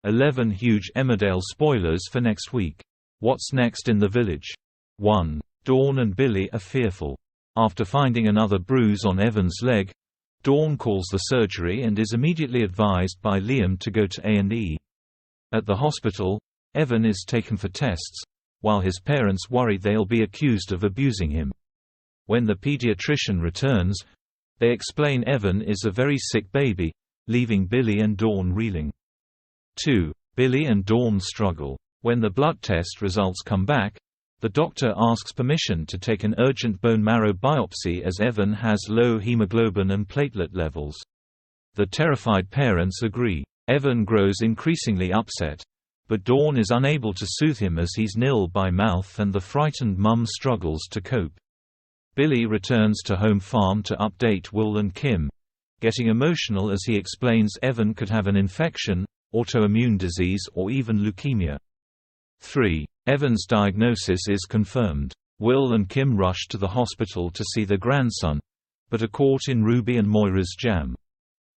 11 Huge Emmerdale spoilers for next week. What's next in the village? 1. Dawn and Billy are fearful. After finding another bruise on Evan's leg, Dawn calls the surgery and is immediately advised by Liam to go to A&E. At the hospital, Evan is taken for tests, while his parents worry they'll be accused of abusing him. When the pediatrician returns, they explain Evan is a very sick baby, leaving Billy and Dawn reeling. 2. Billy and Dawn struggle. When the blood test results come back, the doctor asks permission to take an urgent bone marrow biopsy as Evan has low hemoglobin and platelet levels. The terrified parents agree. Evan grows increasingly upset, but Dawn is unable to soothe him as he's nil by mouth and the frightened mum struggles to cope. Billy returns to home farm to update Will and Kim, getting emotional as he explains Evan could have an infection, autoimmune disease or even leukemia. 3. Evan's diagnosis is confirmed. Will and Kim rush to the hospital to see their grandson, but are caught in Ruby and Moira's jam.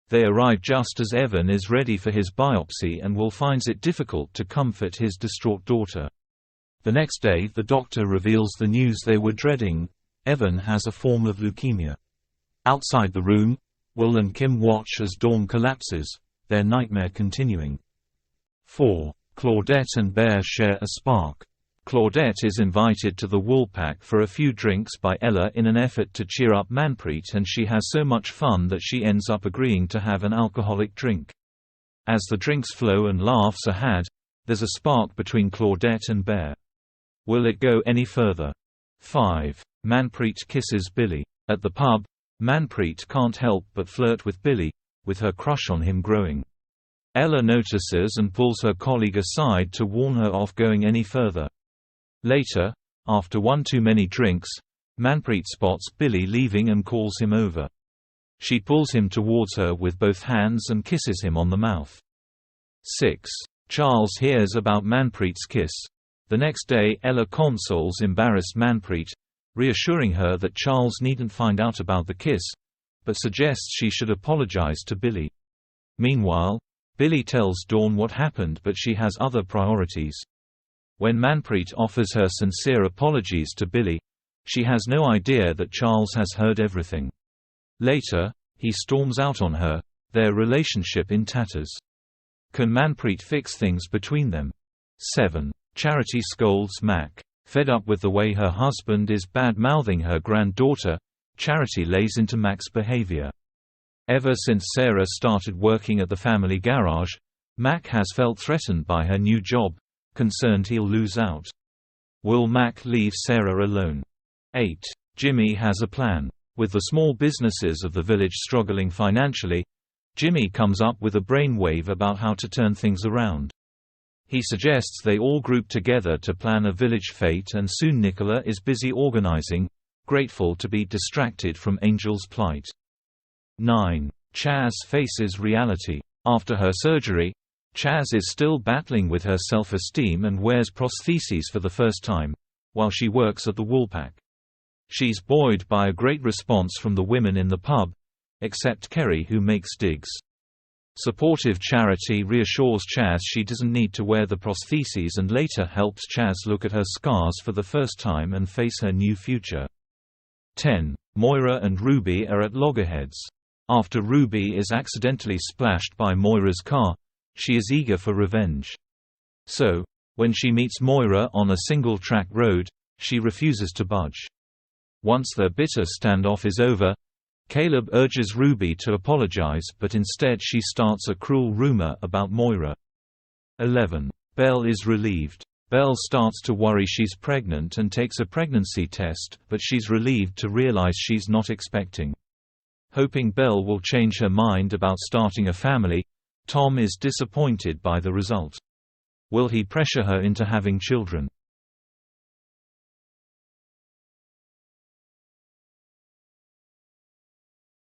They arrive just as Evan is ready for his biopsy and Will finds it difficult to comfort his distraught daughter. The next day the doctor reveals the news they were dreading: Evan has a form of leukemia. Outside the room, Will and Kim watch as Dawn collapses, their nightmare continuing. 4. Claudette and Bear share a spark. Claudette is invited to the Woolpack for a few drinks by Ella in an effort to cheer up Manpreet, and she has so much fun that she ends up agreeing to have an alcoholic drink. As the drinks flow and laughs are had, there's a spark between Claudette and Bear. Will it go any further? 5. Manpreet kisses Billy. At the pub, Manpreet can't help but flirt with Billy, with her crush on him growing. Ella notices and pulls her colleague aside to warn her off going any further. Later, after one too many drinks, Manpreet spots Billy leaving and calls him over. She pulls him towards her with both hands and kisses him on the mouth. 6. Charles hears about Manpreet's kiss. The next day Ella consoles embarrassed Manpreet, reassuring her that Charles needn't find out about the kiss, but suggests she should apologize to Billy. Meanwhile, Billy tells Dawn what happened, but she has other priorities. When Manpreet offers her sincere apologies to Billy, she has no idea that Charles has heard everything. Later, he storms out on her, their relationship in tatters. Can Manpreet fix things between them? 7. Charity scolds Mac. Fed up with the way her husband is bad-mouthing her granddaughter, Charity lays into Mac's behavior. Ever since Sarah started working at the family garage, Mac has felt threatened by her new job, concerned he'll lose out. Will Mac leave Sarah alone? 8. Jimmy has a plan. With the small businesses of the village struggling financially, Jimmy comes up with a brainwave about how to turn things around. He suggests they all group together to plan a village fete, and soon Nicola is busy organizing, grateful to be distracted from Angel's plight. 9. Chaz faces reality. After her surgery, Chaz is still battling with her self-esteem and wears prostheses for the first time, while she works at the Woolpack. She's buoyed by a great response from the women in the pub, except Kerry, who makes digs. Supportive Charity reassures Chaz she doesn't need to wear the prostheses and later helps Chaz look at her scars for the first time and face her new future. 10. Moira and Ruby are at loggerheads. After Ruby is accidentally splashed by Moira's car, she is eager for revenge. So, when she meets Moira on a single-track road, she refuses to budge. Once their bitter standoff is over, Caleb urges Ruby to apologize, but instead she starts a cruel rumor about Moira. 11. Belle is relieved. Belle starts to worry she's pregnant and takes a pregnancy test, but she's relieved to realize she's not expecting. Hoping Belle will change her mind about starting a family, Tom is disappointed by the result. Will he pressure her into having children?